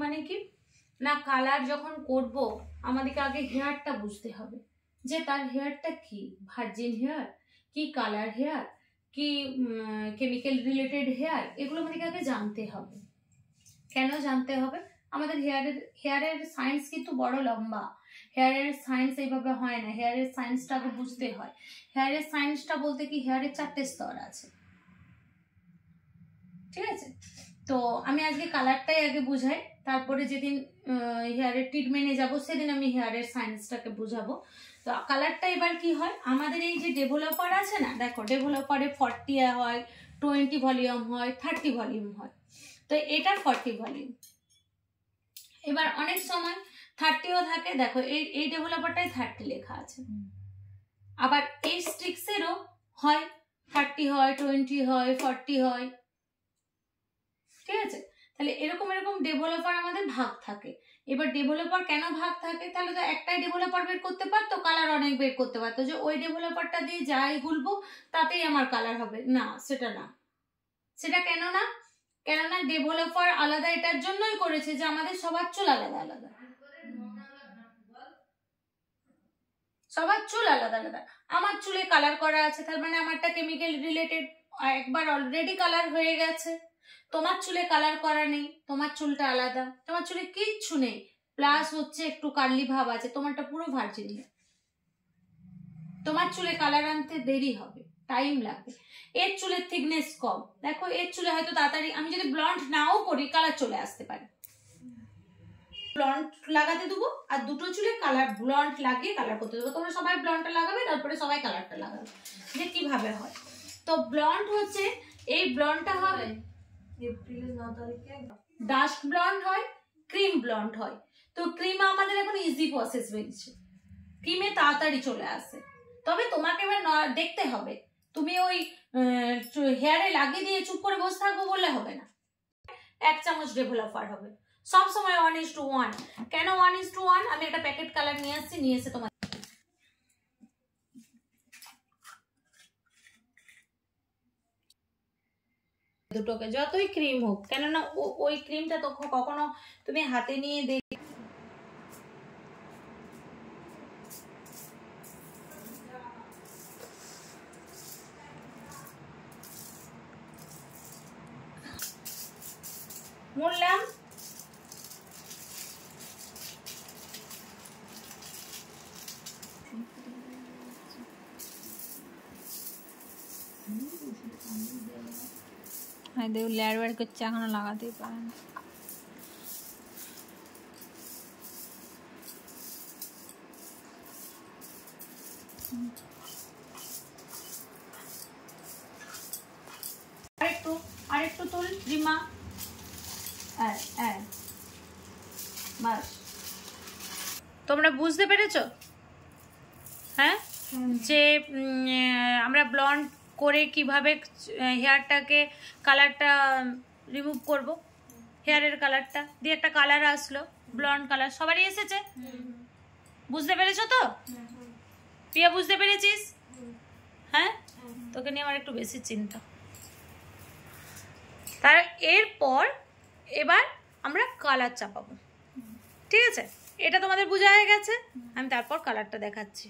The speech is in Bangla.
মানে কি না, কালার যখন করব আমাদেরকে আগে হেয়ারটা বুঝতে হবে যে তার হেয়ারটা কি, ভার্জিন হেয়ার কি, কালার হেয়ার কি, কেমিক্যাল রিলেটেড হেয়ার, এগুলো আমাদেরকে আগে জানতে হবে। কেন জানতে হবে? আমাদের হেয়ারের সায়েন্স কিন্তু বড় লম্বা। হেয়ারের সায়েন্স এইভাবে হয় না, হেয়ারের সায়েন্সটা আগে বুঝতে হয়। হেয়ারের সায়েন্সটা বলতে কি, হেয়ারের 4টে স্তর আছে, ঠিক আছে? তো আমি আজকে কালারটাই আগে বুঝাই, তারপরে যেদিন হেয়ারের ট্রিটমেন্টে যাব সেদিন আমি হেয়ারের সায়েন্সটাকে বুঝাবো। তো কালারটা এবার কি হয়, আমাদের এই যে ডেভেলপার আছে না, দেখো ডেভেলপারে 40 হয়, 20 ভলিউম হয়, 30 ভলিউম হয়। তো এটা 40 ভলিউম। এবার অনেক সময় 30ও থাকে, দেখো এই ডেভেলপারটাই 30 লেখা আছে। আবার এই স্টিক্সেরও হয় 30 হয়, 20 হয়, 40 হয়, ঠিক আছে? তাহলে এরকম এরকম ডেভেলপার আমাদের ভাগ থাকে। এবার ডেভেলপার কেন ভাগ থাকে? তাহলে তো একটাই ডেভেলপার বের করতে পারতো, কালার অনেক বের করতে পারতো, যে ওই ডেভেলপারটা দিয়ে যাই গুলবো তাতেই আমার কালার হবে। না, সেটা না। সেটা কেন না? কেননা ডেভেলপার আলাদা এটার জন্যই করেছে যে আমাদের সবার চুল আলাদা আলাদা, সবার চুল আলাদা আলাদা। আমার চুলে কালার করা আছে, তার মানে আমারটা কেমিক্যাল রিলেটেড, একবার অলরেডি কালার হয়ে গেছে। তোমার চুলে কালার করা নেই, তোমার চুলটা আলাদা, তোমার চুলে কিচ্ছু নেই, প্লাস হচ্ছে একটু কার্লি ভাব আছে, তোমারটা পুরো ভার্জিন। তোমার চুলে কালার আনতে দেরি হবে, টাইম লাগবে। এর চুলের থিকনেস কম, দেখো এর চুলে হয়তো তাড়াতাড়ি, আমি যদি ব্লন্ড নাও করি কালার চলে আসতে পারে। ব্লন্ড লাগাতে দেবো আর দুটো চুলে কালার ব্লন্ড লাগিয়ে কালার করতে দেবো। তোমরা সবাই ব্লন্ডটা লাগাবে, তারপরে সবাই কালারটা লাগাবে, যে কিভাবে হয়। তো ব্লন্ড হচ্ছে, এই ব্লন্ডটা হবে ডাস্ট ব্লন্ড হয়, ক্রিম ব্লন্ড হয়। তো ক্রিম আমাদের এখন ইজি প্রসেস হয়েছে, ক্রিমে তাড়াতাড়ি চলে আসে। তবে তোমাকে এবার দেখতে হবে, তুমি ওই হেয়ারে লাগিয়ে দিয়ে চুপ করে বসে থাকবো বললে হবে না। 1 চামচ ডেভেলপার হবে সবসময় 1:1। কেন 1:1? আমি একটা প্যাকেট কালার নিয়ে আসছি, নিয়ে এসে তোমার দুটোকে যতই ক্রিম হোক, কেননা ওই ক্রিমটা তো কখনো তুমি হাতে নিয়ে দেখে বললাম। লেয়ার বার করছে, এখনো লাগাতেই পারে না। আরেকটু তুল রিমা, বাস। তোমরা বুঝতে পেরেছো? হ্যাঁ, যে আমরা ব্লন্ড করে কিভাবে হেয়ারটাকে কালারটা রিমুভ করব। হেয়ারের কালারটা দিয়ে একটা কালার আসলো, ব্লন্ড কালার, সবারই এসেছে। বুঝতে পেরেছো তো? প্রিয়া বুঝতে পেরেছিস? হ্যাঁ, তোকে নিয়ে আমার একটু বেশি চিন্তা। তার এরপর এবার আমরা কালার চাপাবো, ঠিক আছে? এটা তোমাদের বোঝা হয়ে গেছে, আমি তারপর কালারটা দেখাচ্ছি।